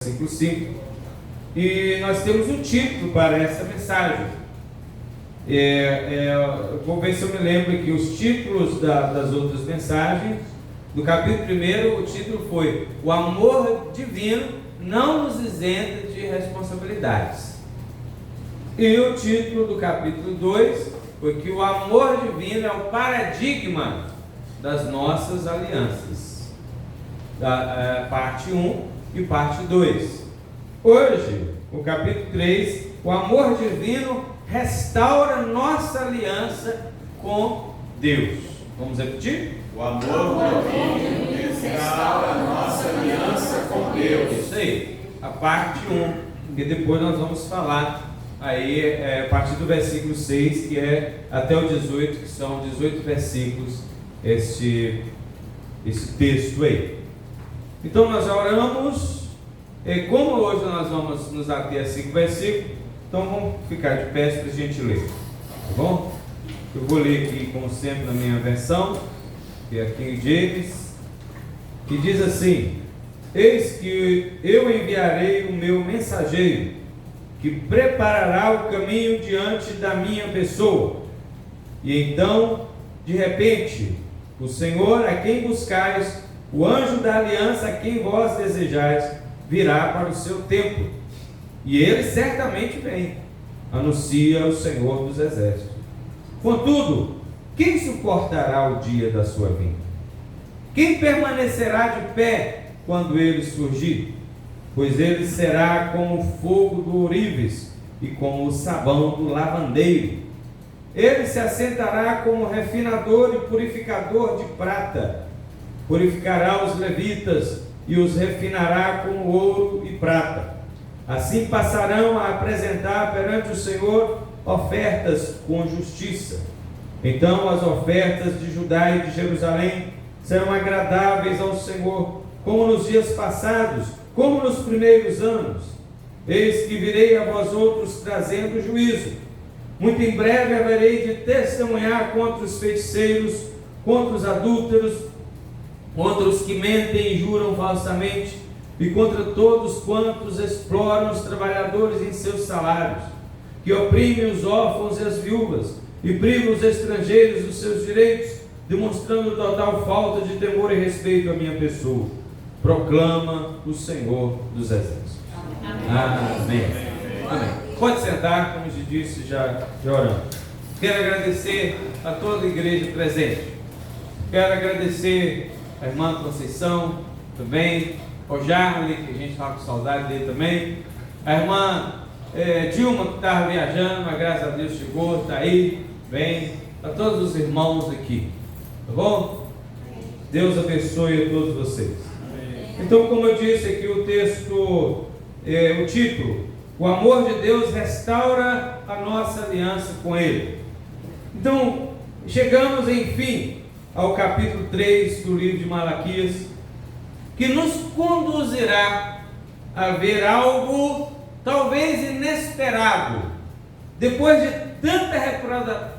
versículo 5, e nós temos um título para essa mensagem. Vou ver se eu me lembro aqui os títulos das outras mensagens. No capítulo 1, o título foi: O amor divino não nos isenta de responsabilidades. E o título do capítulo 2 foi que o amor divino é o paradigma das nossas alianças. Parte 1 e parte 2. Hoje, o capítulo 3, o amor divino restaura nossa aliança com Deus. Vamos repetir? O amor divino restaura nossa aliança com Deus. Isso aí, a parte 1, que depois nós vamos falar aí a partir do versículo 6, que é até o 18, que são 18 versículos, esse texto aí. Então nós já oramos, e como hoje nós vamos nos ater a 5 versículos, então vamos ficar de pé para a gente ler, tá bom? Eu vou ler aqui, como sempre, na minha versão, que é a King James, que diz assim: Eis que eu enviarei o meu mensageiro, que preparará o caminho diante da minha pessoa. E então, de repente, o Senhor a quem buscais, o anjo da aliança a quem vós desejais, virá para o seu templo, e ele certamente vem, anuncia o Senhor dos exércitos. Contudo, quem suportará o dia da sua vinda? Quem permanecerá de pé quando ele surgir? Pois ele será como o fogo do ourives e como o sabão do lavandeiro. Ele se assentará como refinador e purificador de prata. Purificará os levitas e os refinará com ouro e prata. Assim passarão a apresentar perante o Senhor ofertas com justiça. Então as ofertas de Judá e de Jerusalém serão agradáveis ao Senhor, como nos dias passados, como nos primeiros anos. Eis que virei a vós outros trazendo juízo. Muito em breve haverei de testemunhar contra os feiticeiros, contra os adúlteros, contra os que mentem e juram falsamente, e contra todos quantos exploram os trabalhadores em seus salários, que oprimem os órfãos e as viúvas, e privam os estrangeiros dos seus direitos, demonstrando total falta de temor e respeito à minha pessoa. Proclama o Senhor dos exércitos. Amém. Amém. Pode sentar, como eu disse, já orando. Quero agradecer a toda a igreja presente. Quero agradecer a irmã Conceição também, ao Jarley, que a gente estava com saudade dele também, a irmã Dilma, que estava viajando, mas graças a Deus chegou, está aí, bem, a todos os irmãos aqui, tá bom? Deus abençoe a todos vocês. Então, como eu disse aqui, o texto, o título: O amor de Deus restaura a nossa aliança com Ele. Então, chegamos, enfim, ao capítulo 3 do livro de Malaquias, que nos conduzirá a ver algo talvez inesperado, depois de tanta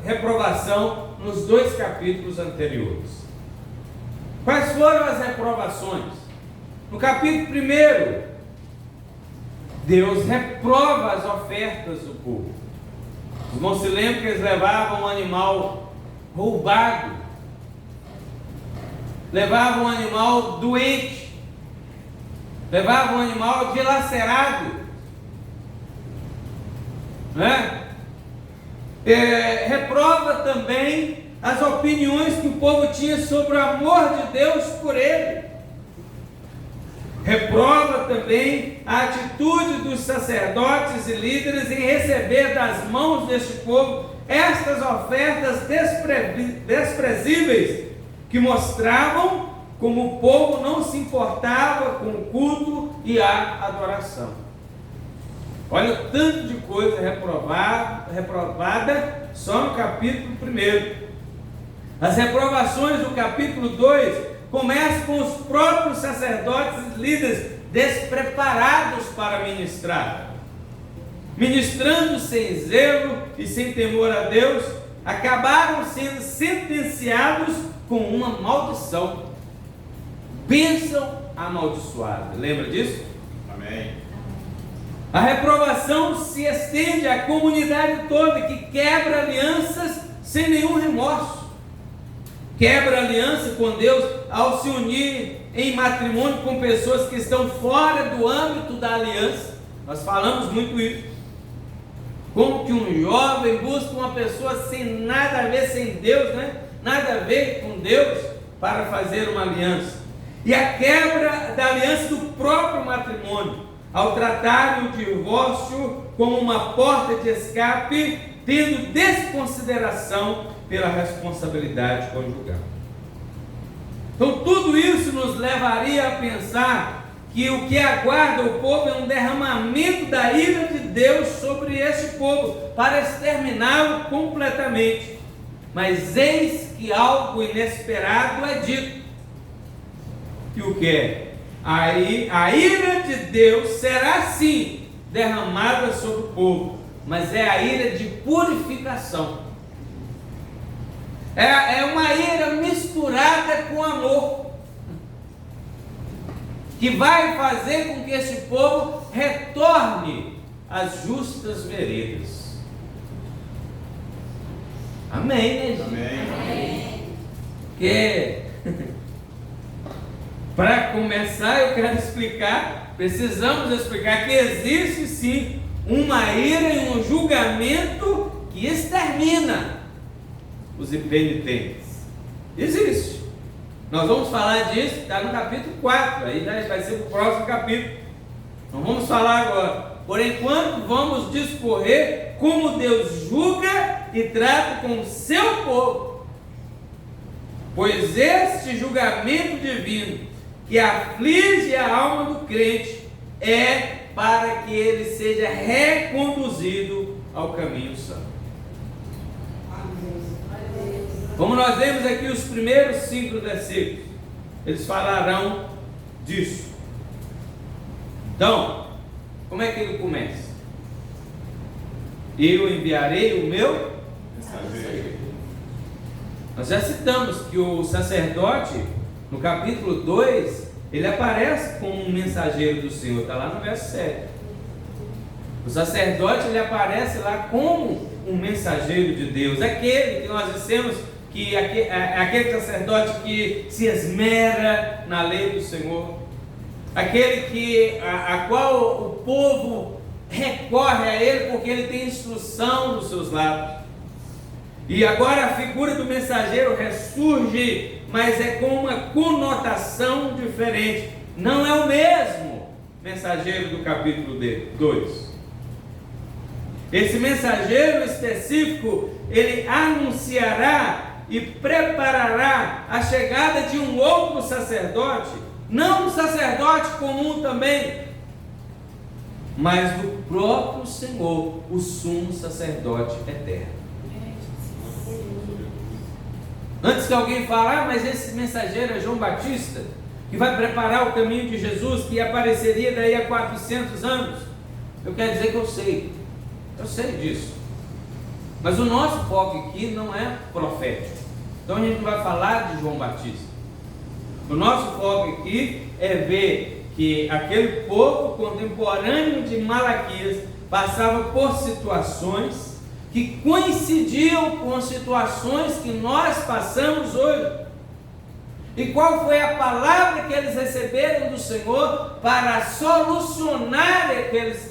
reprovação nos 2 capítulos anteriores. Quais foram as reprovações? No capítulo 1, Deus reprova as ofertas do povo. Os irmãos se lembram que eles levavam um animal roubado, levavam um animal doente, levavam um animal dilacerado, né? Reprova também as opiniões que o povo tinha sobre o amor de Deus por ele. Reprova também a atitude dos sacerdotes e líderes em receber das mãos deste povo estas ofertas desprezíveis, que mostravam como o povo não se importava com o culto e a adoração. Olha o tanto de coisa reprovada só no capítulo 1. As reprovações do capítulo 2 começam com os próprios sacerdotes e líderes despreparados para ministrar. Ministrando sem zelo e sem temor a Deus, acabaram sendo sentenciados com uma maldição. Bênção amaldiçoada. Lembra disso? Amém. A reprovação se estende à comunidade toda, que quebra alianças sem nenhum remorso. Quebra aliança com Deus ao se unir em matrimônio com pessoas que estão fora do âmbito da aliança. Nós falamos muito isso. Como que um jovem busca uma pessoa sem nada a ver, sem Deus, né? Nada a ver com Deus, para fazer uma aliança. E a quebra da aliança do próprio matrimônio, ao tratar o divórcio como uma porta de escape, tendo desconsideração pela responsabilidade conjugal. Então tudo isso nos levaria a pensar que o que aguarda o povo é um derramamento da ira de Deus sobre este povo, para exterminá-lo completamente. Mas eis que algo inesperado é dito. E o que é? A ira de Deus será sim derramada sobre o povo, mas é a ira de purificação. É uma ira misturada com amor, que vai fazer com que esse povo retorne às justas veredas. Amém, né, gente? Amém. Porque para começar, eu quero precisamos explicar que existe sim uma ira e um julgamento que extermina os impenitentes. Existe. Nós vamos falar disso, está no capítulo 4, aí vai ser o próximo capítulo. Não vamos falar agora. Por enquanto, vamos discorrer como Deus julga e trata com o seu povo. Pois este julgamento divino que aflige a alma do crente é para que ele seja reconduzido ao caminho santo. Como nós vemos aqui os primeiros 5 versículos, eles falarão disso. Então, como é que ele começa? Eu enviarei o meu mensageiro. Nós já citamos que o sacerdote, no capítulo 2, ele aparece como um mensageiro do Senhor, está lá no verso 7. O sacerdote, ele aparece lá como um mensageiro de Deus, aquele que nós dissemos que aquele sacerdote que se esmera na lei do Senhor, aquele a qual o povo recorre a ele porque ele tem instrução nos seus lábios. E agora a figura do mensageiro ressurge, mas é com uma conotação diferente. Não é o mesmo mensageiro do capítulo 2. Esse mensageiro específico, ele anunciará e preparará a chegada de um outro sacerdote, não um sacerdote comum também, mas do próprio Senhor, o sumo sacerdote eterno. Antes que alguém fale, mas esse mensageiro é João Batista, que vai preparar o caminho de Jesus, que apareceria daí a 400 anos, eu quero dizer que eu sei disso, mas o nosso foco aqui não é profético, então a gente não vai falar de João Batista. O nosso foco aqui é ver que aquele povo contemporâneo de Malaquias passava por situações que coincidiam com as situações que nós passamos hoje. E qual foi a palavra que eles receberam do Senhor para solucionar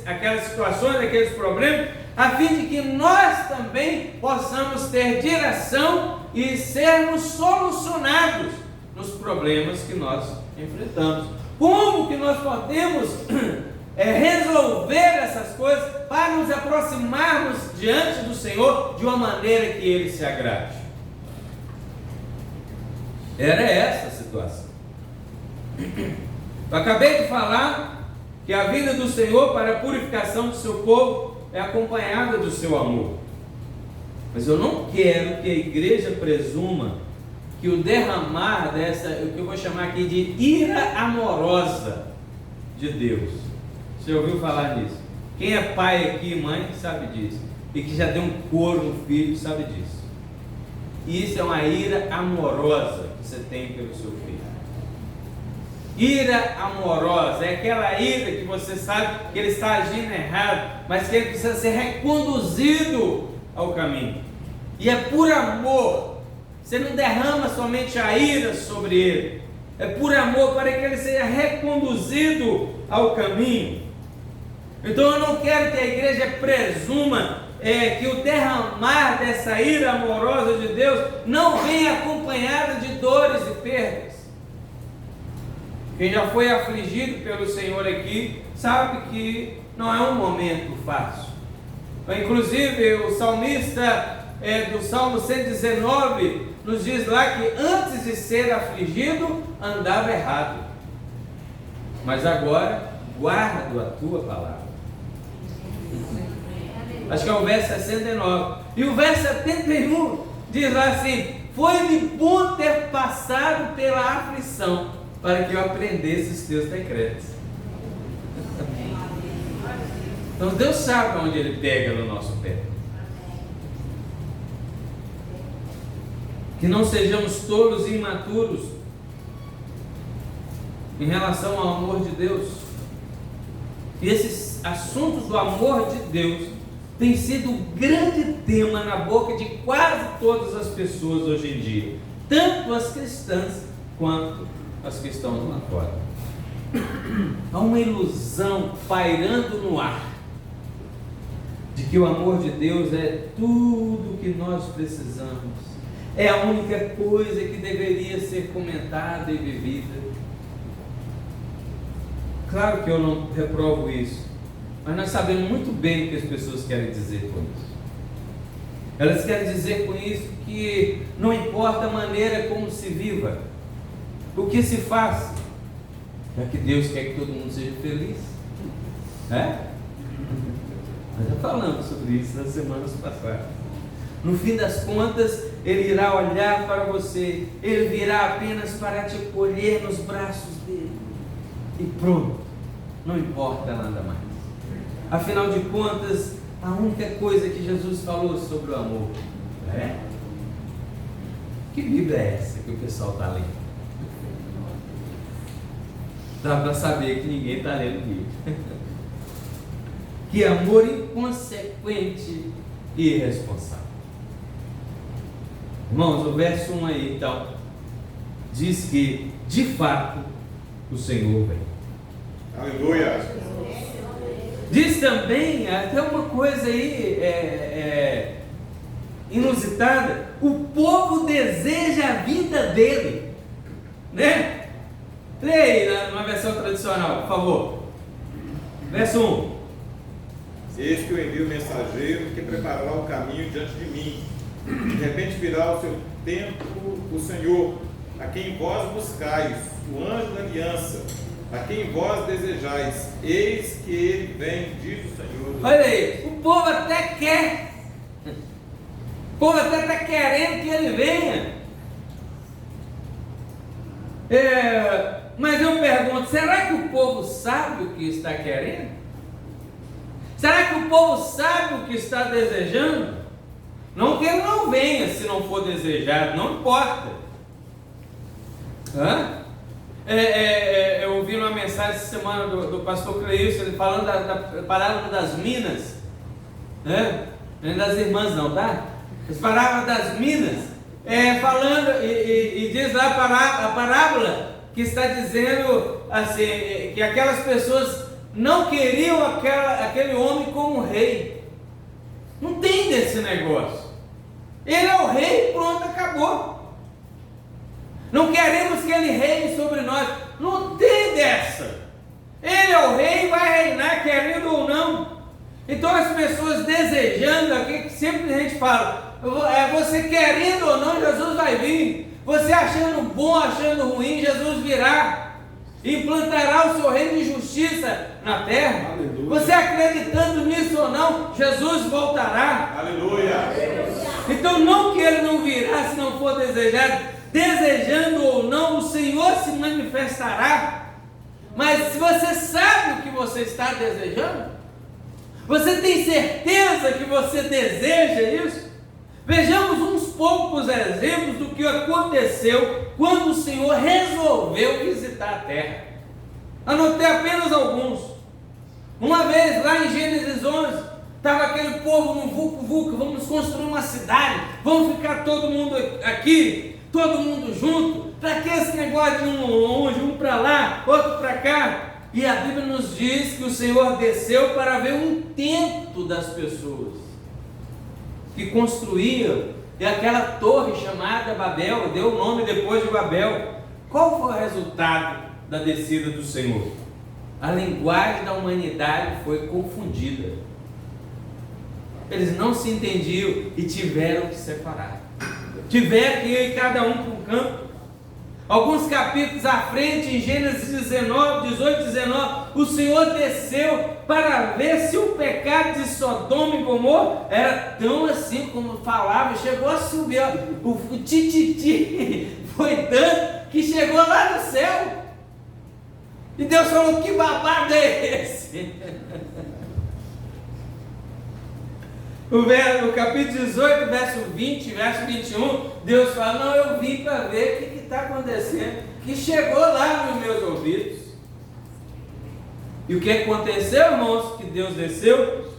aquelas situações, aqueles problemas, a fim de que nós também possamos ter direção e sermos solucionados nos problemas que nós enfrentamos. Como que nós podemos resolver essas coisas para nos aproximarmos diante do Senhor de uma maneira que Ele se agrade? Era essa a situação. Eu acabei de falar que a vinda do Senhor para a purificação do seu povo é acompanhada do seu amor. Mas eu não quero que a igreja presuma que o derramar o que eu vou chamar aqui de ira amorosa de Deus. Você ouviu falar nisso? Quem é pai aqui, mãe, sabe disso. E que já deu um couro no filho, sabe disso. E isso é uma ira amorosa que você tem pelo seu filho. Ira amorosa é aquela ira que você sabe que ele está agindo errado, mas que ele precisa ser reconduzido ao caminho. E é por amor. Você não derrama somente a ira sobre ele. É por amor para que ele seja reconduzido ao caminho. Então eu não quero que a igreja presuma que o derramar dessa ira amorosa de Deus não venha acompanhado de dores e perdas. Quem já foi afligido pelo Senhor aqui, sabe que não é um momento fácil. Inclusive o salmista do Salmo 119 nos diz lá que antes de ser afligido, andava errado. Mas agora, guardo a tua palavra. Acho que é o verso 69. E o verso 71 diz lá assim: foi-me bom ter passado pela aflição, para que eu aprendesse os teus decretos. Então Deus sabe onde Ele pega no nosso pé. Que não sejamos tolos e imaturos em relação ao amor de Deus. E esses assuntos do amor de Deus tem sido um grande tema na boca de quase todas as pessoas hoje em dia, tanto as cristãs quanto as que estão lá fora. Há uma ilusão pairando no ar de que o amor de Deus é tudo o que nós precisamos, é a única coisa que deveria ser comentada e vivida. Claro que eu não reprovo isso, mas nós sabemos muito bem o que as pessoas querem dizer com isso. Elas querem dizer com isso que não importa a maneira como se viva, o que se faz, já que Deus quer que todo mundo seja feliz. Nós já falamos sobre isso nas semanas passadas. No fim das contas, Ele irá olhar para você, Ele virá apenas para te acolher nos braços dele. E pronto, não importa nada mais. Afinal de contas, a única coisa que Jesus falou sobre o amor que Bíblia é essa que o pessoal está lendo? Dá para saber que ninguém está lendo Bíblia. Que amor inconsequente e irresponsável. Irmãos, o verso 1 aí então diz que de fato o Senhor vem. Aleluia. Diz também até uma coisa aí inusitada: o povo deseja a vinda dele, né? Leia aí na versão tradicional, por favor. Verso 1. Eis que eu envio o mensageiro que preparará o caminho diante de mim. De repente virá o seu tempo o Senhor, a quem vós buscais, o anjo da aliança, a quem vós desejais. Eis que ele vem, diz o Senhor. Olha aí, o povo até quer. O povo até está querendo que ele venha. Mas eu pergunto, será que o povo sabe o que está querendo? Será que o povo sabe o que está desejando? Não que ele não venha se não for desejado, não importa. Eu ouvi uma mensagem essa semana do pastor Cleilson, ele falando da parábola das minas, não é das irmãs não, tá? As parábolas das minas, falando, e diz lá a parábola que está dizendo assim, que aquelas pessoas não queriam aquele homem como rei. Não tem desse negócio. Ele é o rei, pronto, acabou. Não queremos que ele reine sobre nós. Não tem dessa. Ele é o rei e vai reinar, querendo ou não. Então as pessoas desejando, aqui sempre a gente fala, você querendo ou não, Jesus vai vir. Você achando bom, achando ruim, Jesus virá. Implantará o seu reino de justiça na terra. Aleluia. Você acreditando nisso ou não, Jesus voltará. Aleluia. Então não que ele não virá se não for desejado, desejando ou não, o Senhor se manifestará. Mas se você sabe o que você está desejando, você tem certeza que você deseja isso? Vejamos uns poucos exemplos do que aconteceu quando o Senhor resolveu visitar a terra. Anotei apenas alguns. Uma vez, lá em Gênesis 11, estava aquele povo no vulco-vulco, vamos construir uma cidade, vamos ficar todo mundo aqui, todo mundo junto. Para que esse negócio de um longe, um para lá, outro para cá? E a Bíblia nos diz que o Senhor desceu para ver um intento das pessoas que construíam, e aquela torre chamada Babel, deu o nome depois de Babel. Qual foi o resultado da descida do Senhor? A linguagem da humanidade foi confundida. Eles não se entendiam e tiveram que separar. Tiveram que ir cada um para um canto. Alguns capítulos à frente, em Gênesis 18, 19, o Senhor desceu para ver se o pecado de Sodoma e Gomorra era tão assim como falava. Chegou a subir, o tititi foi tanto que chegou lá no céu. E Deus falou: que babado é esse? O capítulo 18, verso 20, verso 21, Deus fala: não, eu vim para ver o que está acontecendo, que chegou lá nos meus ouvidos. E o que aconteceu, irmãos? Que Deus desceu,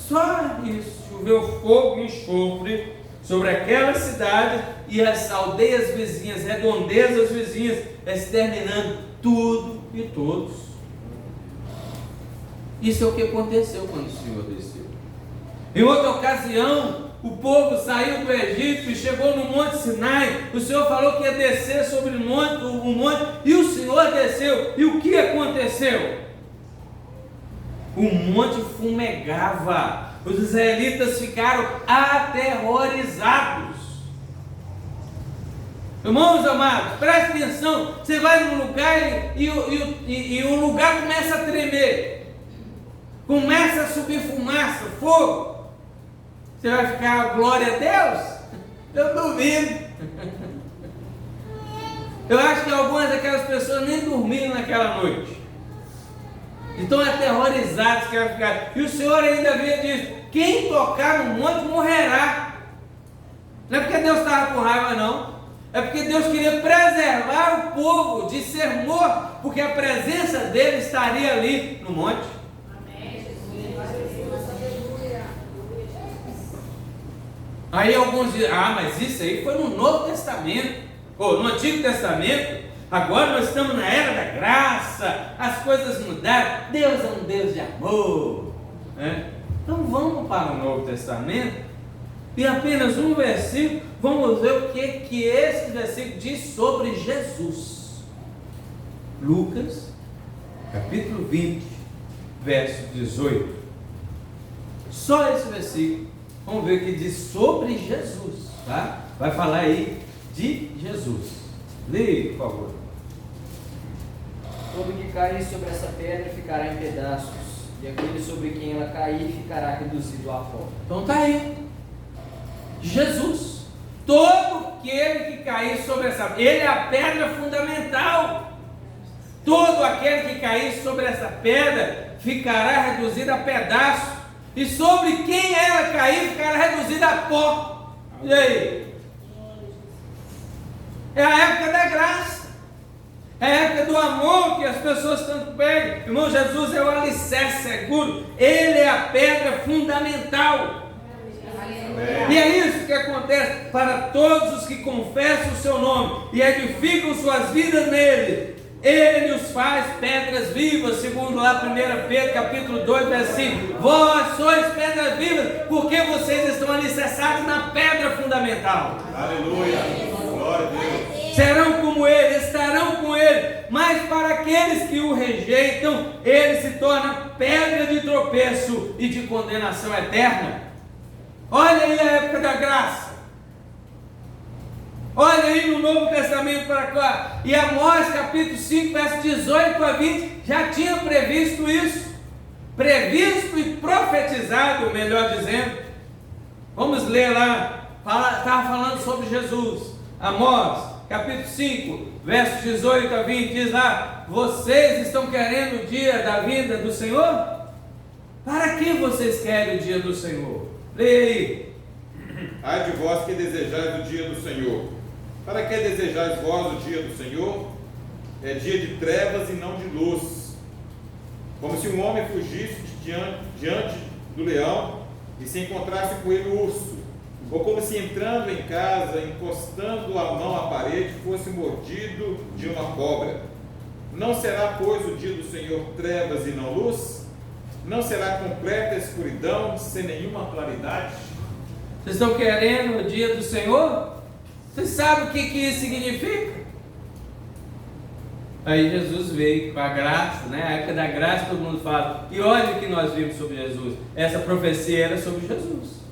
só isso, choveu fogo e enxofre sobre aquela cidade e as aldeias vizinhas, redondezas vizinhas, exterminando tudo e todos. Isso é o que aconteceu quando o Senhor desceu. Em outra ocasião, o povo saiu do Egito e chegou no Monte Sinai. O Senhor falou que ia descer sobre o monte, e o Senhor desceu. E o que aconteceu? O monte fumegava. Os israelitas ficaram aterrorizados. Irmãos amados, preste atenção. Você vai num lugar e o lugar começa a tremer. Começa a subir fumaça, fogo. Você vai ficar, glória a Deus? Eu duvido. Eu acho que algumas daquelas pessoas nem dormiram naquela noite. Estão aterrorizados que vai ficar. E o Senhor ainda havia dito: quem tocar no monte morrerá. Não é porque Deus estava com raiva, não. É porque Deus queria preservar o povo de ser morto, porque a presença dele estaria ali no monte. Aí alguns dizem: mas isso aí foi no Novo Testamento, ou no Antigo Testamento. Agora nós estamos na era da graça, as coisas mudaram, Deus é um Deus de amor, né? Então vamos para o Novo Testamento, e apenas um versículo, vamos ver o que esse versículo diz sobre Jesus. Lucas, capítulo 20, verso 18. Só esse versículo. Vamos ver o que diz sobre Jesus, tá? Vai falar aí de Jesus. Leia, por favor. Todo que cair sobre essa pedra ficará em pedaços, e aquele sobre quem ela cair ficará reduzido a pó. Então está aí. Jesus. Todo aquele que cair sobre essa pedra, ele é a pedra fundamental. Todo aquele que cair sobre essa pedra ficará reduzido a pedaços. E sobre quem ela cair, ficará reduzida a pó. E aí? É a época da graça. É a época do amor que as pessoas tanto pedem. Irmão, Jesus é o alicerce seguro. Ele é a pedra fundamental. Amém. E é isso que acontece para todos os que confessam o seu nome e edificam suas vidas nele. Ele os faz pedras vivas, segundo lá 1 Pedro capítulo 2, versículo. Vós sois pedras vivas, porque vocês estão alicerçados na pedra fundamental. Aleluia, glória a Deus. Serão como ele, estarão com ele, mas para aqueles que o rejeitam, ele se torna pedra de tropeço e de condenação eterna. Olha aí a época da graça. Olha aí no Novo Testamento para cá. E Amós capítulo 5, verso 18 a 20, já tinha previsto isso. Previsto e profetizado, melhor dizendo. Vamos ler lá. Estava falando sobre Jesus. Amós capítulo 5, verso 18 a 20, diz lá: vocês estão querendo o dia da vinda do Senhor? Para que vocês querem o dia do Senhor? Leia aí. Ai de vós que desejais o dia do Senhor. Para que desejais vós o dia do Senhor? É dia de trevas e não de luz, Como se um homem fugisse diante do leão e se encontrasse com ele o urso, ou como se entrando em casa, encostando a mão à parede, fosse mordido de uma cobra. Não será, pois, o dia do Senhor trevas e não luz? Não será completa escuridão, sem nenhuma claridade? Vocês estão querendo o dia do Senhor? Vocês sabem o que isso significa? Aí Jesus veio com a graça, né? A época da graça todo mundo fala. E olha o que nós vimos sobre Jesus. Essa profecia era sobre Jesus.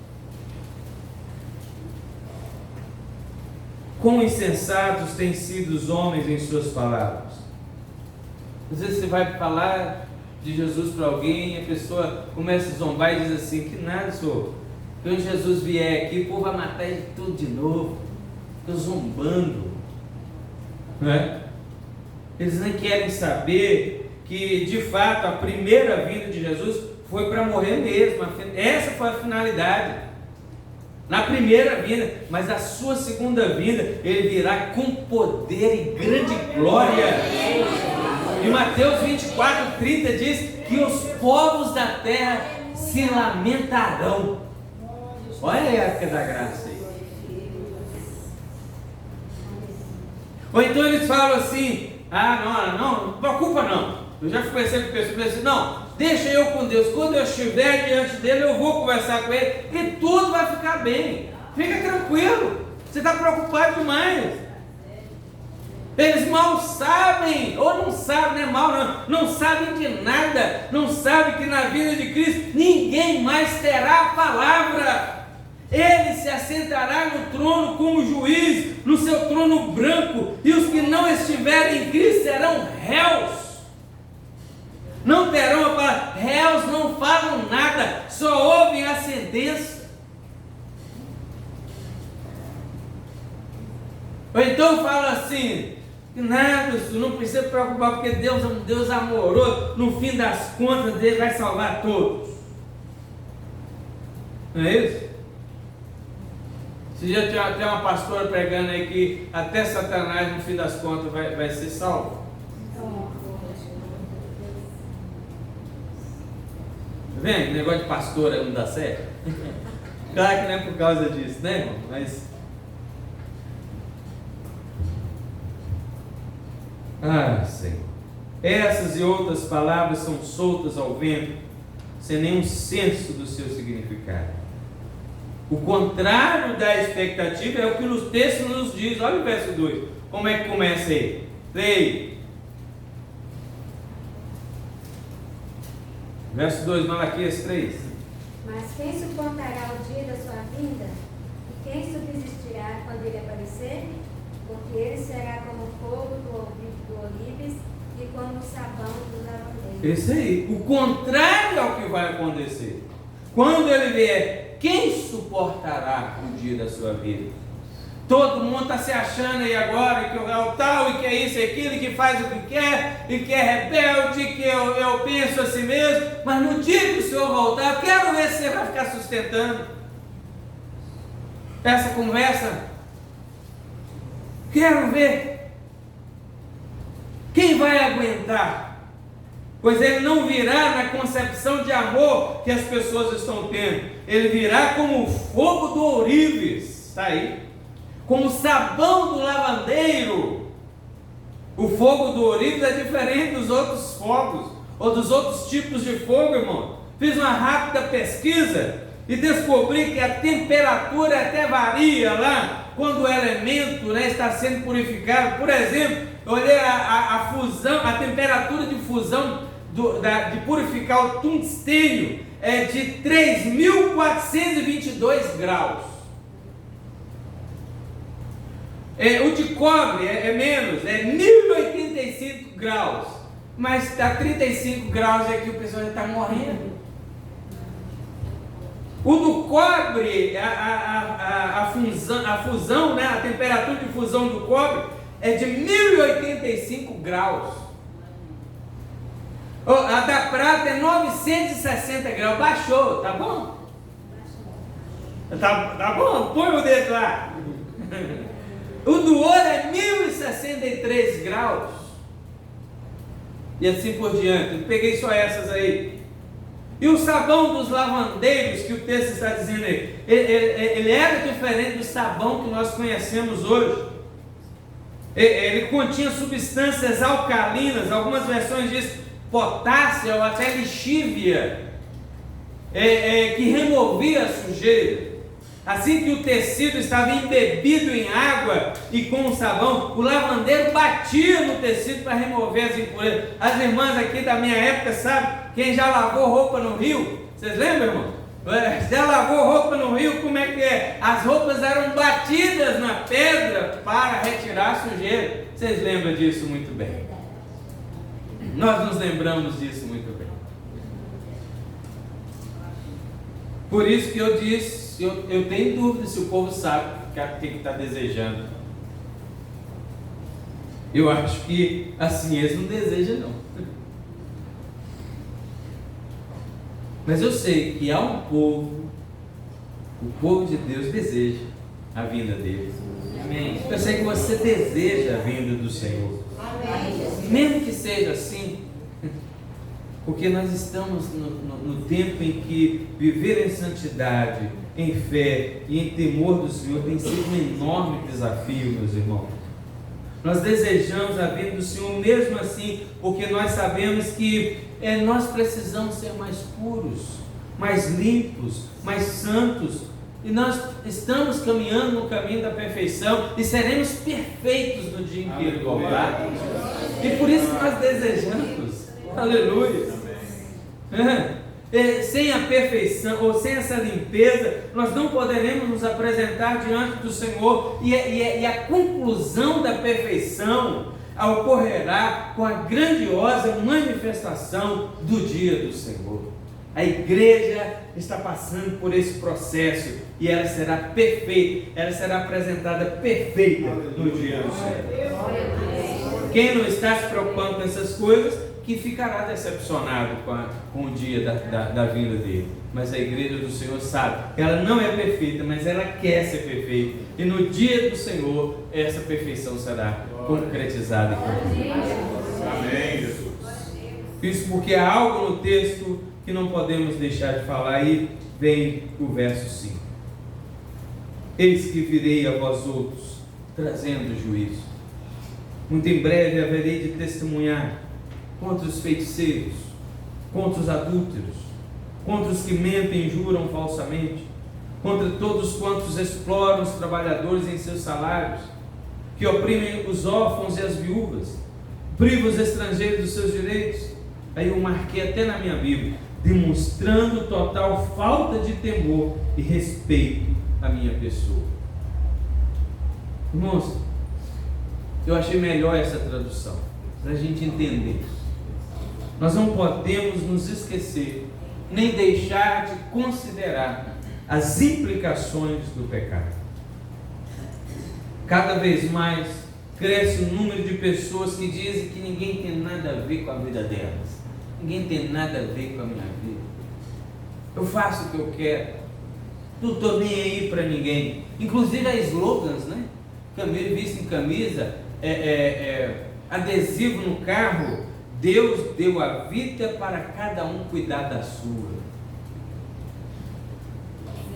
Quão insensatos têm sido os homens em suas palavras. Às vezes você vai falar de Jesus para alguém e a pessoa começa a zombar e diz assim: que nada, senhor. Quando Jesus vier aqui, o povo vai matar ele tudo de novo. Estou zombando. Não é? Eles nem querem saber que, de fato, a primeira vinda de Jesus foi para morrer mesmo. Essa foi a finalidade. Na primeira vinda, mas a sua segunda vinda, ele virá com poder e grande glória. E Mateus 24:30 diz que os povos da terra se lamentarão. Olha a época da graça aí. Ou então eles falam assim: não preocupa não. Eu já conversei com pessoas assim: não, deixa eu com Deus. Quando eu estiver diante dele, eu vou conversar com ele e tudo vai ficar bem. Fica tranquilo. Você está preocupado demais. Eles mal sabem, ou não sabem, não sabem de nada, não sabem que na vida de Cristo ninguém mais terá a palavra. Ele se assentará no trono como juiz, no seu trono branco, e os que não estiverem em Cristo serão réus. Não terão a palavra. Réus não falam nada, só ouvem a sentença. Ou então fala assim: nada, não precisa se preocupar, porque Deus é um Deus amoroso, no fim das contas Ele vai salvar todos. Não é isso? Esse dia tem até uma pastora pregando aí que até Satanás no fim das contas vai ser salvo. Tá vendo? O negócio de pastora não dá certo? Claro que não é por causa disso, né, irmão? Mas Senhor, essas e outras palavras são soltas ao vento, sem nenhum senso do seu significado. O contrário da expectativa é o que o texto nos diz. Olha o verso 2, como é que começa aí? Leia. Verso 2, Malaquias 3. Mas quem suportará o dia da sua vinda? E quem subsistirá quando ele aparecer? Porque ele será como o fogo do olives e como o sabão do lavandeiro. Isso aí, o contrário ao que vai acontecer. Quando ele vier, quem suportará o dia da sua vida? Todo mundo está se achando aí agora que é o tal, e que é isso e aquilo, e que faz o que quer, e que é rebelde, que eu penso assim mesmo, mas no dia que o Senhor voltar, eu quero ver se você vai ficar sustentando essa conversa. Quero ver quem vai aguentar. Pois ele não virá na concepção de amor que as pessoas estão tendo. Ele virá como o fogo do ourives. Está aí. Como o sabão do lavandeiro. O fogo do ourives é diferente dos outros fogos, ou dos outros tipos de fogo, irmão. Fiz uma rápida pesquisa e descobri que a temperatura até varia lá, quando o elemento, né, está sendo purificado. Por exemplo, eu olhei a fusão, a temperatura de fusão de purificar o tungstênio é de 3.422 graus. O de cobre é menos, é 1.085 graus. Mas está 35 graus e aqui o pessoal já está morrendo. O do cobre, a fusão, né, a temperatura de fusão do cobre é de 1.085 graus. A da prata é 960 graus. Baixou, tá bom? Tá bom? Põe o dedo lá. O do ouro é 1.063 graus. e assim por diante. Eu peguei só essas aí. E o sabão dos lavandeiros, que o texto está dizendo aí, ele era diferente do sabão que nós conhecemos hoje. Ele continha substâncias alcalinas, algumas versões dizem potássio ou até lixívia, que removia a sujeira. Assim que o tecido estava embebido em água e com o sabão, o lavandeiro batia no tecido para remover as impurezas. As irmãs aqui da minha época sabem, quem já lavou roupa no rio, vocês lembram, irmão? Já lavou roupa no rio, como é que é? As roupas eram batidas na pedra para retirar a sujeira. Vocês lembram disso muito bem? Nós nos lembramos disso muito bem. Por isso que eu disse, eu tenho dúvida se o povo sabe o que está desejando. Eu acho que assim eles não desejam não. Mas eu sei que há um povo, o povo de Deus deseja a vinda dele. Amém. Eu sei que você deseja a vinda do Senhor. Amém. Mesmo que seja assim, porque nós estamos no tempo em que viver em santidade, em fé e em temor do Senhor tem sido um enorme desafio, meus irmãos. Nós desejamos a vinda do Senhor mesmo assim, porque nós sabemos que nós precisamos ser mais puros, mais limpos, mais santos, e nós estamos caminhando no caminho da perfeição e seremos perfeitos no dia em que Ele voltar. E por isso que nós desejamos. Aleluia. Sem a perfeição ou sem essa limpeza, nós não poderemos nos apresentar diante do Senhor, e a conclusão da perfeição ocorrerá com a grandiosa manifestação do dia do Senhor. A igreja está passando por esse processo e ela será perfeita, ela será apresentada perfeita no dia do Senhor. Quem não está se preocupando com essas coisas, que ficará decepcionado com o dia da vinda dele. Mas a igreja do Senhor sabe, ela não é perfeita, mas ela quer ser perfeita, e no dia do Senhor essa perfeição será concretizada. Amém, Jesus. Isso porque há algo no texto que não podemos deixar de falar, e vem o verso 5. Eis que virei a vós outros, trazendo juízo. Muito em breve haverei de testemunhar contra os feiticeiros, contra os adúlteros, contra os que mentem e juram falsamente, contra todos quantos exploram os trabalhadores em seus salários, que oprimem os órfãos e as viúvas, privam os estrangeiros dos seus direitos. Aí eu marquei até na minha Bíblia, demonstrando total falta de temor e respeito à minha pessoa. Irmãos, eu achei melhor essa tradução, para a gente entender. Nós não podemos nos esquecer, nem deixar de considerar as implicações do pecado. Cada vez mais cresce o número de pessoas que dizem que ninguém tem nada a ver com a vida delas, ninguém tem nada a ver com a minha vida, eu faço o que eu quero, não estou nem aí para ninguém. Inclusive há slogans, né? Visto em camisa, adesivo no carro: Deus deu a vida para cada um cuidar da sua.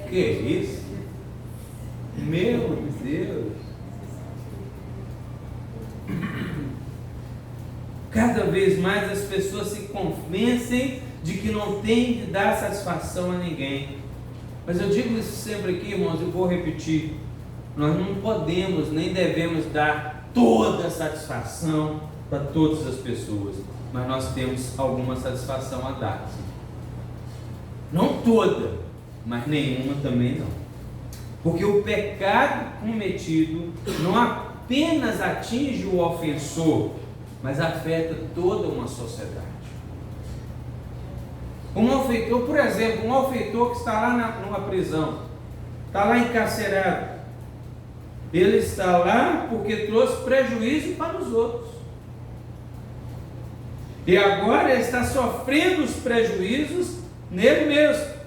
Que é isso? Meu Deus! Cada vez mais as pessoas se convencem de que não tem de dar satisfação a ninguém. Mas eu digo isso sempre aqui, irmãos, eu vou repetir: nós não podemos nem devemos dar toda a satisfação para todas as pessoas, mas nós temos alguma satisfação a dar. Não toda, mas nenhuma também não. Porque o pecado cometido não apenas atinge o ofensor, mas afeta toda uma sociedade. Um malfeitor, por exemplo, um malfeitor que está lá numa prisão, está lá encarcerado, ele está lá porque trouxe prejuízo para os outros. E agora ele está sofrendo os prejuízos nele mesmo.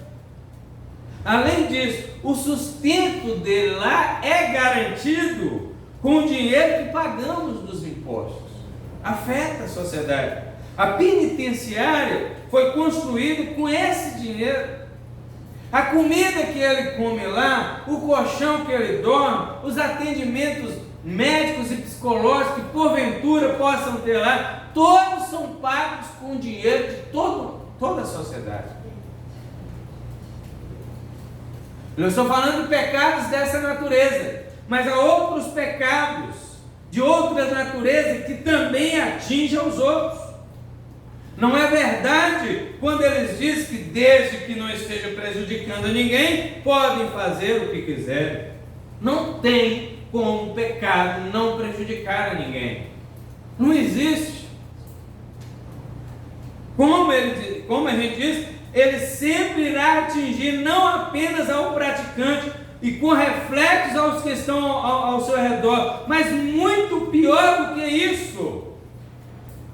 Além disso, o sustento dele lá é garantido com o dinheiro que pagamos dos impostos. Afeta a sociedade. A penitenciária foi construída com esse dinheiro. A comida que ele come lá, o colchão que ele dorme, os atendimentos médicos e psicológicos que porventura possam ter lá, todos são pagos com dinheiro de toda a sociedade. Eu estou falando de pecados dessa natureza, mas há outros pecados de outra natureza que também atingem aos outros. Não é verdade quando eles dizem que desde que não esteja prejudicando ninguém, podem fazer o que quiserem. Não tem como o pecado não prejudicar a ninguém. Não existe. Como a gente diz, ele sempre irá atingir não apenas ao praticante e com reflexos aos que estão ao seu redor, mas muito pior do que isso.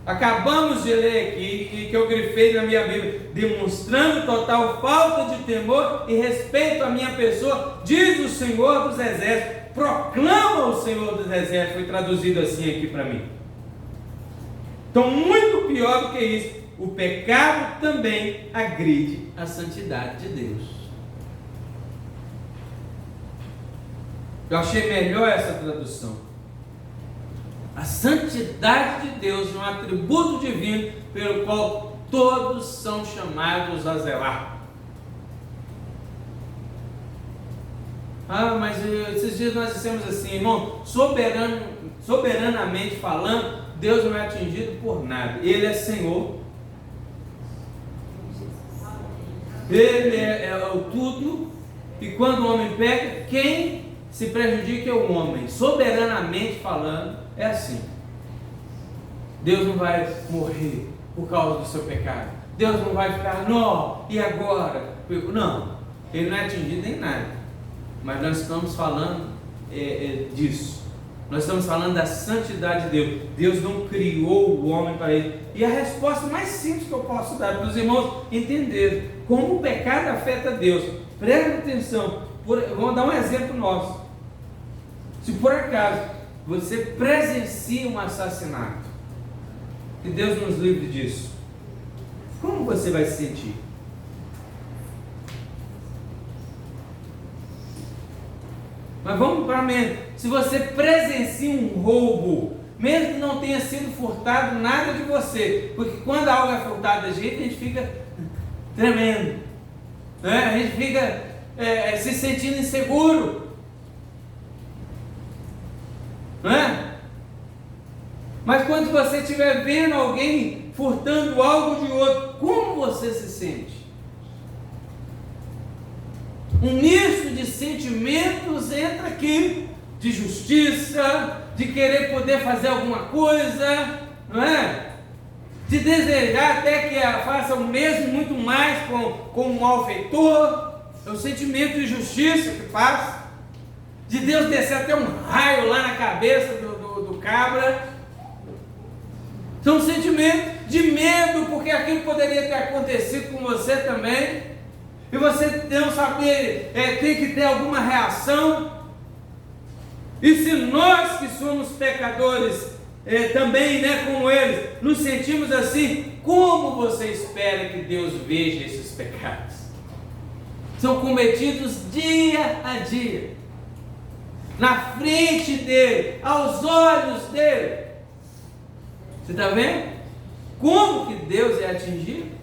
Acabamos de ler aqui, que eu grifei na minha Bíblia, demonstrando total falta de temor e respeito à minha pessoa, diz o Senhor dos Exércitos, proclama o Senhor dos Exércitos, foi traduzido assim aqui para mim. Então, muito pior do que isso, o pecado também agride a santidade de Deus. Eu achei melhor essa tradução. A santidade de Deus é um atributo divino pelo qual todos são chamados a zelar. Mas esses dias nós dissemos assim, irmão, soberanamente falando, Deus não é atingido por nada. Ele é Senhor. Ele é o tudo. E quando o homem peca, quem se prejudica é o homem. Soberanamente falando, é assim. Deus não vai morrer por causa do seu pecado. Deus não vai ficar, não, e agora? Não, ele não é atingido nem nada. Mas nós estamos falando disso. Nós estamos falando da santidade de Deus. Deus não criou o homem para ele. E a resposta mais simples que eu posso dar para os irmãos entenderem como o pecado afeta Deus. Presta atenção. Vamos dar um exemplo nosso. Se por acaso você presencia um assassinato, que Deus nos livre disso, como você vai se sentir? Mas vamos para a mente. Se você presencia um roubo, mesmo que não tenha sido furtado nada de você, porque quando algo é furtado da gente, a gente fica tremendo, né? A gente fica se sentindo inseguro, não é? Mas quando você estiver vendo alguém furtando algo de outro, como você se sente? Um misto de sentimentos entra aqui, de justiça, de querer poder fazer alguma coisa, não é? De desejar até que faça o mesmo, muito mais com o malfeitor. É o sentimento de justiça que passa, de Deus descer até um raio lá na cabeça do cabra. São sentimentos de medo, porque aquilo poderia ter acontecido com você também, e você não saber, tem que ter alguma reação. E se nós que somos pecadores, também, como eles, nos sentimos assim, como você espera que Deus veja esses pecados? São cometidos dia a dia, na frente dele, aos olhos dele. Você está vendo? Como que Deus é atingido?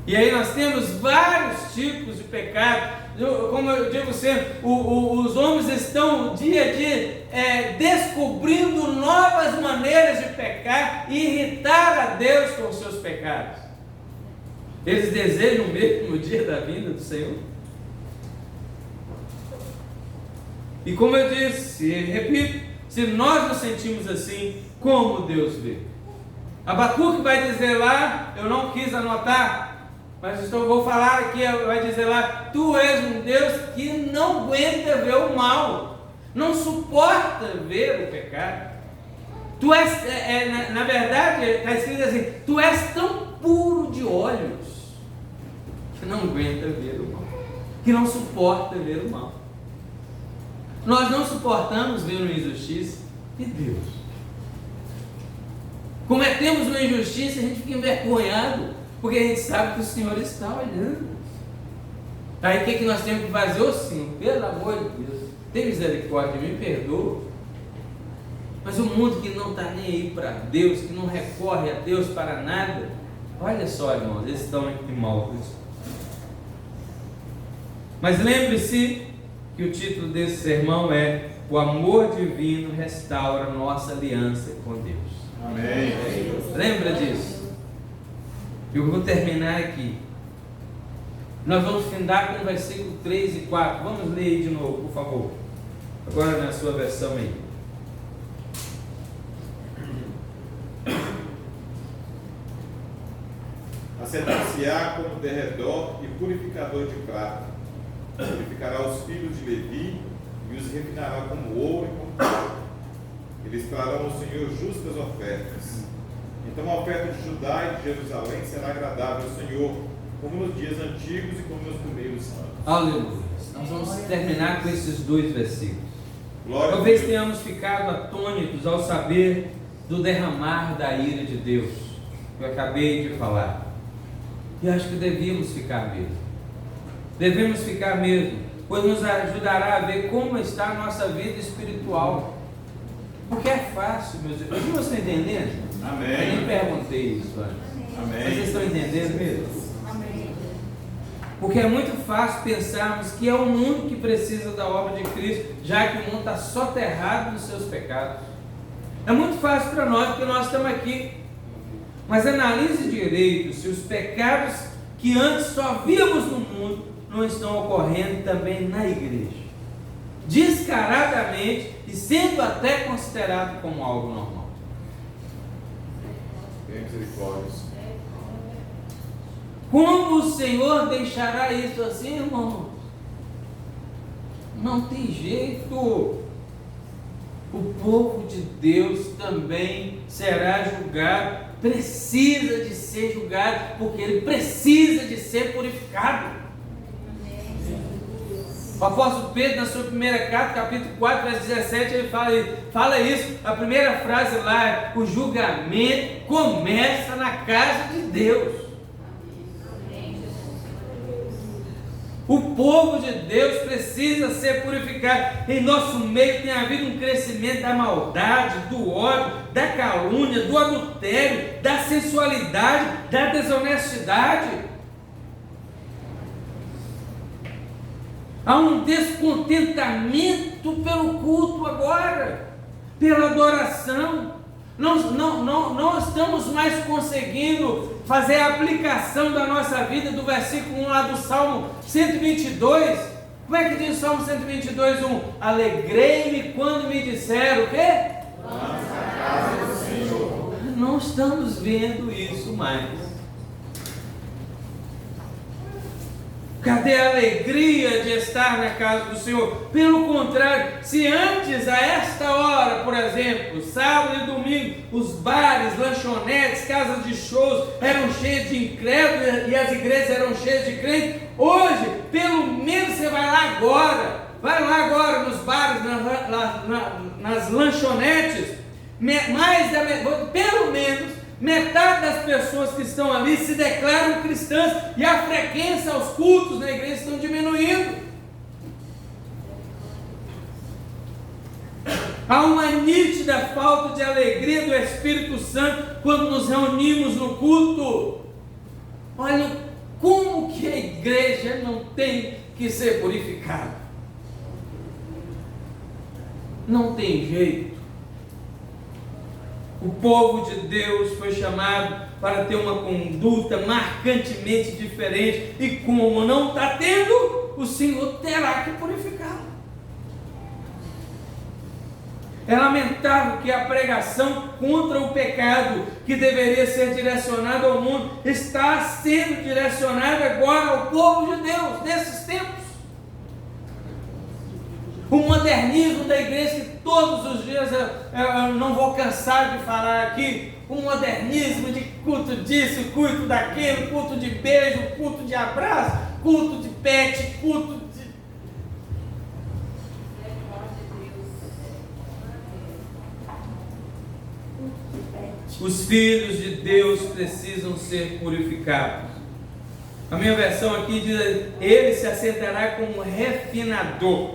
E aí nós temos vários tipos de pecado. Como eu digo sempre, os homens estão dia a dia descobrindo novas maneiras de pecar e irritar a Deus com os seus pecados. Eles desejam mesmo no dia da vinda do Senhor. E como eu disse, repito, se nós nos sentimos assim, como Deus vê? Abacuque vai dizer lá, eu não quis anotar, mas vou falar aqui, vai dizer lá, tu és um Deus que não aguenta ver o mal, não suporta ver o pecado. Tu és, na verdade, está escrito assim, tu és tão puro de olhos, que não aguenta ver o mal, que não suporta ver o mal. Nós não suportamos ver uma injustiça, e Deus? Cometemos uma injustiça, a gente fica envergonhado, porque a gente sabe que o Senhor está olhando. Aí o que nós temos que fazer? Ô Senhor, pelo amor de Deus, tem misericórdia, me perdoa. Mas o mundo que não está nem aí para Deus, que não recorre a Deus para nada, olha só, irmãos, eles estão imóveis. Mas lembre-se que o título desse sermão é: o amor divino restaura nossa aliança com Deus. Amém. Lembra disso? Eu vou terminar aqui. Nós vamos findar com o versículo 3 e 4. Vamos ler aí de novo, por favor. Agora na sua versão aí. Assentar-se-á como derredor e purificador de prata. Purificará os filhos de Levi e os refinará como ouro e como prata. Eles trarão ao Senhor justas ofertas. Então a oferta de Judá e de Jerusalém será agradável ao Senhor, como nos dias antigos e como nos primeiros anos. Aleluia. Nós vamos terminar com esses 2 versículos. Glória Talvez a Deus. tenhamos ficado atônitos ao saber do derramar da ira de Deus, que eu acabei de falar. E acho que devíamos ficar mesmo. Devemos ficar mesmo, pois nos ajudará a ver como está a nossa vida espiritual. Porque é fácil, meus irmãos. Vocês estão entendendo? Amém. Eu nem perguntei isso antes. Amém. Vocês estão entendendo mesmo? Amém. Porque é muito fácil pensarmos que é o mundo que precisa da obra de Cristo, já que o mundo está soterrado nos seus pecados. É muito fácil para nós, porque nós estamos aqui. Mas analise direito se os pecados que antes só víamos no mundo não estão ocorrendo também na igreja, descaradamente e sendo até considerado como algo normal. Misericórdia. Como o Senhor deixará isso assim, irmão? Não tem jeito. O povo de Deus também será julgado, precisa de ser julgado, porque ele precisa de ser purificado. O apóstolo Pedro, na sua primeira carta, capítulo 4, verso 17, ele fala isso. A primeira frase lá é: o julgamento começa na casa de Deus. O povo de Deus precisa ser purificado. Em nosso meio tem havido um crescimento da maldade, do ódio, da calúnia, do adultério, da sensualidade, da desonestidade. Há um descontentamento pelo culto agora, pela adoração. Não estamos mais conseguindo fazer a aplicação da nossa vida do versículo 1 lá do Salmo 122. Como é que diz o Salmo 122, 1? Alegrei-me quando me disseram o quê? Vamos à casa do Senhor. Não estamos vendo isso mais. Cadê a alegria de estar na casa do Senhor? Pelo contrário, se antes, a esta hora, por exemplo, sábado e domingo, os bares, lanchonetes, casas de shows eram cheias de incrédulos e as igrejas eram cheias de crentes, hoje, pelo menos você vai lá agora nos bares, nas lanchonetes, pelo menos metade das pessoas que estão ali se declaram cristãs e a frequência aos cultos na igreja estão diminuindo. Há uma nítida falta de alegria do Espírito Santo quando nos reunimos no culto. Olha como que a igreja não tem que ser purificada. Não tem jeito. O povo de Deus foi chamado para ter uma conduta marcantemente diferente, e como não está tendo, o Senhor terá que purificá-lo. É lamentável que a pregação contra o pecado, que deveria ser direcionada ao mundo, está sendo direcionada agora ao povo de Deus, nesses tempos. O modernismo da igreja, que todos os dias eu não vou cansar de falar aqui, o modernismo de culto disso, culto daquilo, culto de beijo, culto de abraço, culto de pet, culto de... os filhos de Deus precisam ser purificados. A minha versão aqui diz: ele se assentará como refinador.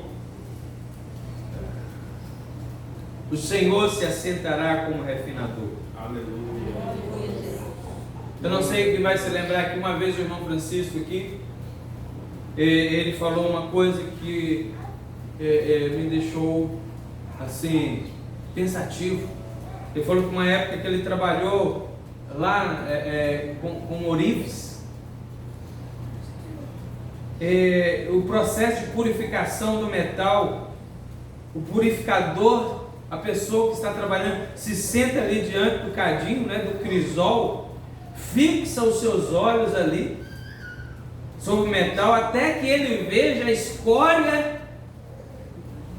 O Senhor se assentará como refinador. Aleluia. Eu não sei quem vai se lembrar que uma vez o irmão Francisco aqui, ele falou uma coisa que me deixou assim, pensativo. Ele falou que uma época que ele trabalhou lá com ourives, o processo de purificação do metal, o purificador, a pessoa que está trabalhando, se senta ali diante do cadinho, do crisol, fixa os seus olhos ali sobre o metal até que ele veja a escória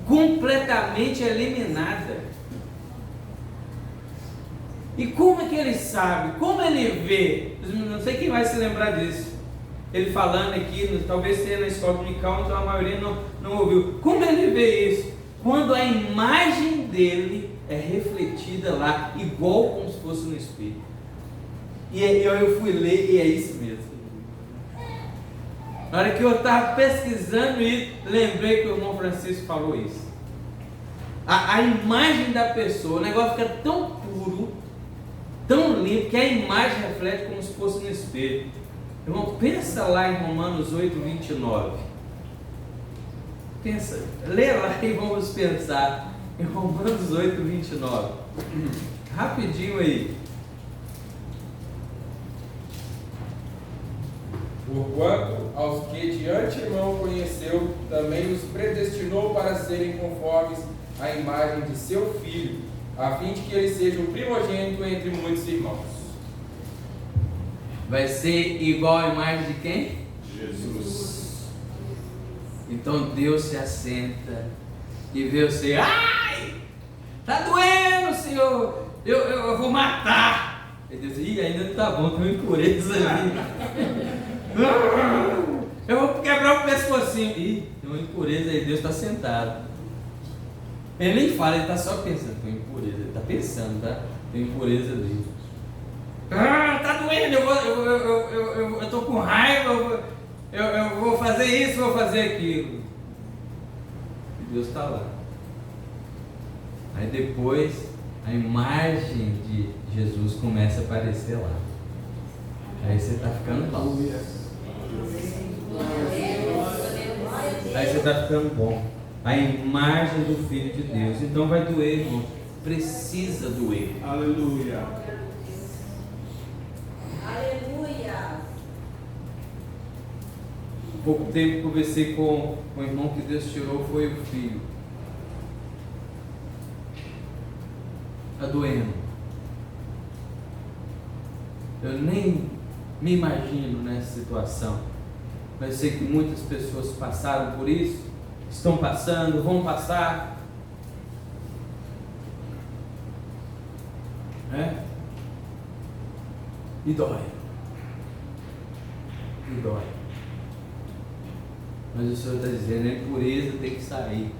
completamente eliminada. E como é que ele sabe? Como ele vê? Não sei quem vai se lembrar disso. Ele falando aqui, talvez seja na escola dominical, então a maioria não ouviu. Como ele vê isso? Quando a imagem dele é refletida lá, igual como se fosse no espelho. E eu fui ler e é isso mesmo. Na hora que eu estava pesquisando isso, lembrei que o irmão Francisco falou isso. A imagem da pessoa, o negócio fica tão puro, tão limpo, que a imagem reflete como se fosse no espelho. Irmão, pensa lá em Romanos 8, 29. Pensa, lê lá e vamos pensar em Romanos 8, 29. Rapidinho aí. Porquanto aos que de antemão conheceu, também os predestinou para serem conformes à imagem de seu Filho, a fim de que ele seja o primogênito entre muitos irmãos. Vai ser igual à imagem de quem? Jesus. Então Deus se assenta e vê você: ai, tá doendo, Senhor, eu vou matar. E Deus diz: ih, ainda não tá bom, tem uma impureza ali. Eu vou quebrar o pescocinho. Ih, tem uma impureza aí, Deus está sentado. Ele nem fala, ele está só pensando: tem impureza, ele está pensando, tá? Tem impureza ali. Tá doendo, eu estou com raiva, eu vou fazer isso, vou fazer aquilo. E Deus está lá. Aí depois a imagem de Jesus começa a aparecer lá. Aí você está ficando bom. Aí você está ficando bom. A imagem do Filho de Deus. Então vai doer, irmão. Precisa doer. Aleluia. Aleluia. Pouco tempo conversei com o irmão que Deus tirou, foi o filho. Está doendo. Eu nem me imagino nessa situação, mas sei que muitas pessoas passaram por isso, estão passando, vão passar. E dói. E dói. Mas o Senhor está dizendo: a impureza tem que sair.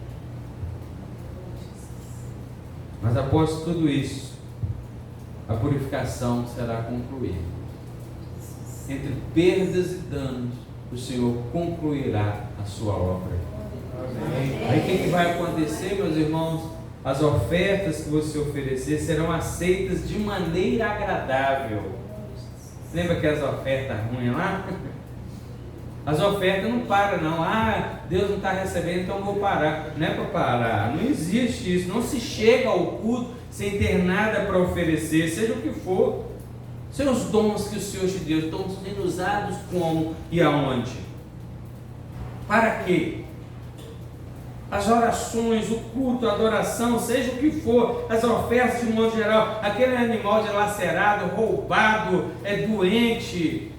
Mas após tudo isso, a purificação será concluída. Entre perdas e danos, o Senhor concluirá a sua obra. Amém. Aí o que vai acontecer, meus irmãos? As ofertas que você oferecer serão aceitas de maneira agradável. Lembra aquelas ofertas ruins lá? As ofertas não param não. Deus não está recebendo, então vou parar. Não é para parar, não existe isso. Não se chega ao culto sem ter nada para oferecer, seja o que for. Seus dons que o Senhor te deu estão sendo usados como e aonde? Para quê? As orações, o culto, a adoração, seja o que for, as ofertas de modo geral, aquele animal dilacerado, roubado, doente,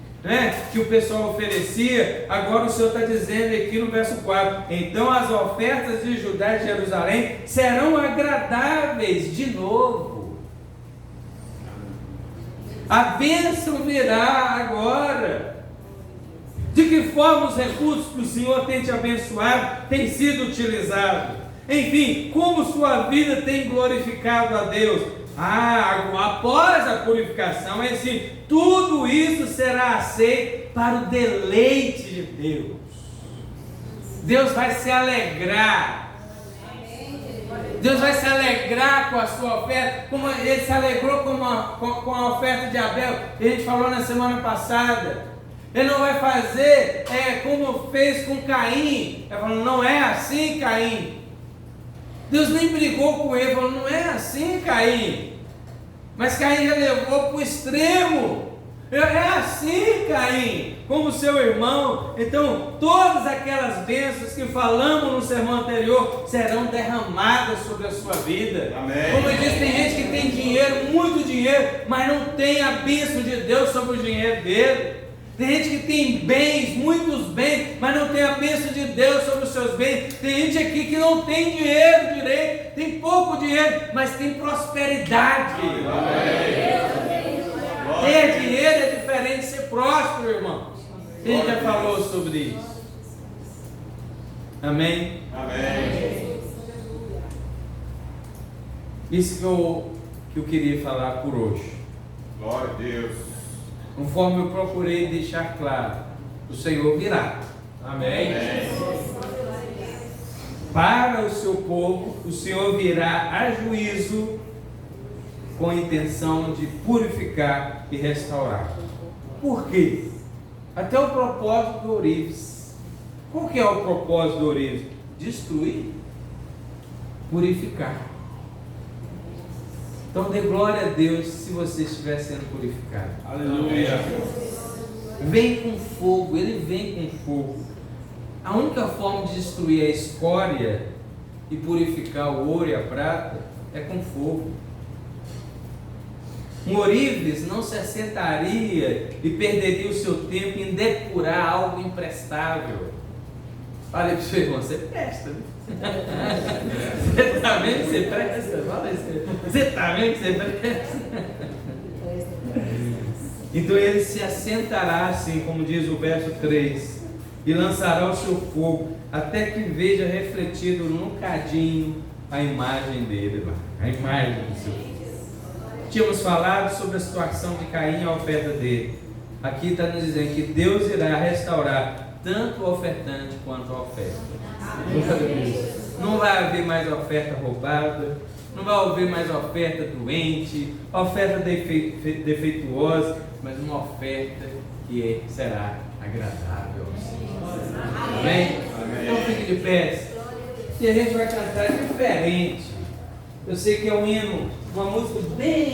que o pessoal oferecia, agora o Senhor está dizendo aqui no verso 4: então as ofertas de Judá e de Jerusalém serão agradáveis de novo. A bênção virá agora. De que forma os recursos que o Senhor tem te abençoado têm sido utilizados? Enfim, como sua vida tem glorificado a Deus? após a purificação, é assim, tudo isso será aceito para o deleite de Deus. Deus vai se alegrar. Deus vai se alegrar com a sua oferta, como Ele se alegrou com a oferta de Abel, que a gente falou na semana passada. Ele não vai fazer como fez com Caim. Ele falou, não é assim, Caim. Deus nem brigou com ele, falou, não é assim, Caim. Mas Caim já levou para o extremo. É assim, Caim, como seu irmão. Então, todas aquelas bênçãos que falamos no sermão anterior serão derramadas sobre a sua vida. Amém. Como eu disse, tem gente que tem dinheiro, muito dinheiro, mas não tem a bênção de Deus sobre o dinheiro dele. Tem gente que tem bens, muitos bens, mas não tem a bênção de Deus sobre os seus bens. Tem gente aqui que não tem dinheiro direito, tem pouco dinheiro, mas tem prosperidade. Amém. Ter dinheiro é diferente de ser próspero, irmãos. A gente já falou sobre isso. Amém? Amém. Isso que eu queria falar por hoje. Glória a Deus. Conforme eu procurei deixar claro, o Senhor virá. Amém? Para o seu povo, o Senhor virá a juízo com a intenção de purificar e restaurar. Por quê? Até o propósito do ourives. Qual que é o propósito do ourives? Destruir, purificar. Então dê glória a Deus se você estiver sendo purificado. Aleluia. Vem com fogo, ele vem com fogo. A única forma de destruir a escória e purificar o ouro e a prata é com fogo. Um ourives não se assentaria e perderia o seu tempo em depurar algo imprestável. Olha para o seu irmão, você presta, né? Você está vendo que você presta? Fala isso. Você está vendo que você presta? Então ele se assentará assim, como diz o verso 3, e lançará o seu fogo, até que veja refletido no cadinho a imagem dele, a imagem do seu filho. Tínhamos falado sobre a situação de Caim e a oferta dele. Aqui está nos dizendo que Deus irá restaurar tanto o ofertante quanto a oferta. Não vai haver mais oferta roubada, não vai haver mais oferta doente, oferta defeituosa, mas uma oferta que será agradável ao Senhor. Amém? Então fique de pé. E a gente vai cantar diferente. Eu sei que é um hino, uma música bem